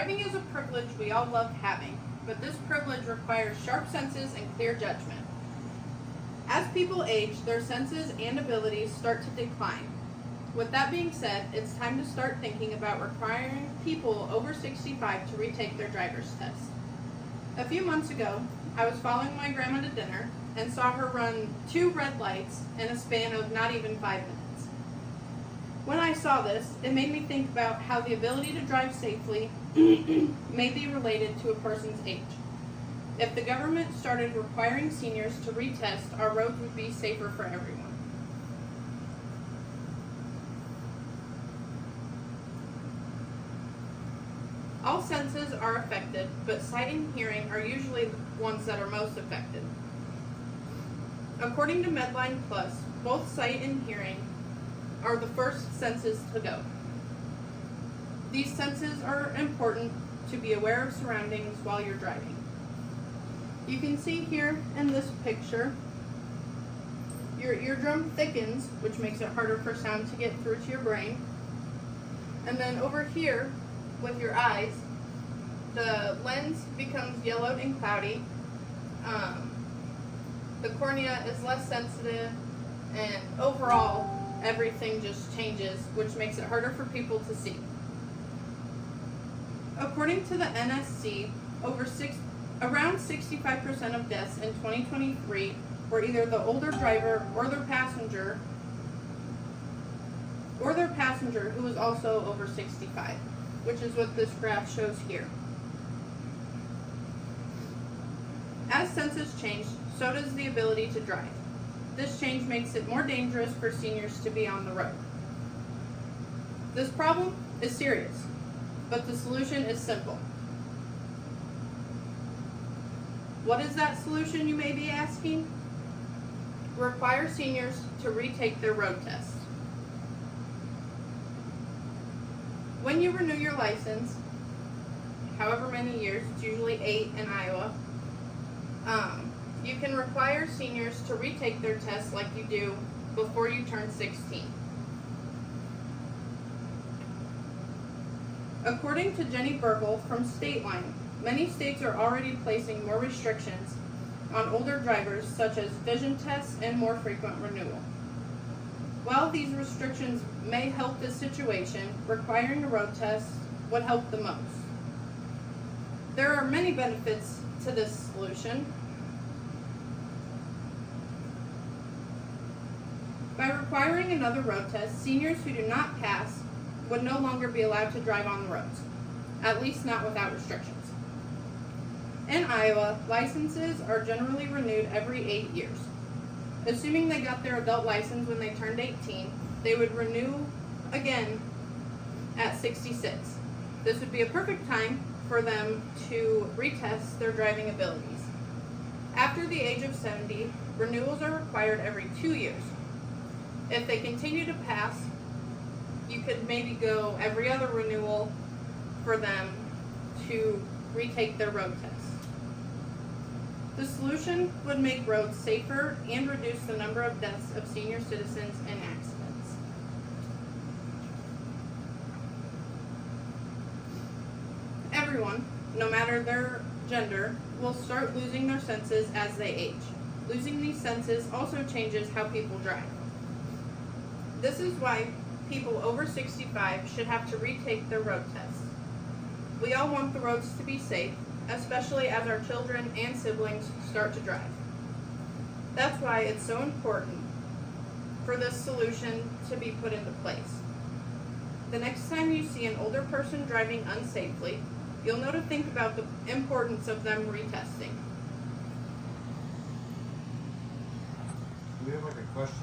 Driving is a privilege we all love having, but this privilege requires sharp senses and clear judgment. As people age, their senses and abilities start to decline. With that being said, it's time to start thinking about requiring people over 65 to retake their driver's test. A few months ago, I was following my grandma to dinner and saw her run 2 red lights in a span of not even 5 minutes. When I saw this, it made me think about how the ability to drive safely may be related to a person's age. If the government started requiring seniors to retest, our roads would be safer for everyone. All senses are affected, but sight and hearing are usually the ones that are most affected. According to Medline Plus, both sight and hearing are the first senses to go. These senses are important to be aware of surroundings while you're driving. You can see here in this picture, your eardrum thickens, which makes it harder for sound to get through to your brain. And then over here, with your eyes, the lens becomes yellowed and cloudy. The cornea is less sensitive, and overall, everything just changes, which makes it harder for people to see. According to the NSC, around 65% of deaths in 2023 were either the older driver or their passenger who was also over 65, which is what this graph shows here. As senses change, so does the ability to drive. This change makes it more dangerous for seniors to be on the road. This problem is serious, but the solution is simple. What is that solution, you may be asking? Require seniors to retake their road test. When you renew your license, however many years, it's usually 8 in Iowa, you can require seniors to retake their test like you do before you turn 16. According to Jenny Burgle from State Line, many states are already placing more restrictions on older drivers, such as vision tests and more frequent renewal. While these restrictions may help this situation, requiring a road test would help the most. There are many benefits to this solution. By requiring another road test, seniors who do not pass would no longer be allowed to drive on the roads, at least not without restrictions. In Iowa, licenses are generally renewed every 8 years. Assuming they got their adult license when they turned 18, they would renew again at 66. This would be a perfect time for them to retest their driving abilities. After the age of 70, renewals are required every 2 years. If they continue to pass, you could maybe go every other renewal for them to retake their road test. The solution would make roads safer and reduce the number of deaths of senior citizens in accidents. Everyone, no matter their gender, will start losing their senses as they age. Losing these senses also changes how people drive. This is why people over 65 should have to retake their road tests. We all want the roads to be safe, especially as our children and siblings start to drive. That's why it's so important for this solution to be put into place. The next time you see an older person driving unsafely, you'll know to think about the importance of them retesting. Do we have like a question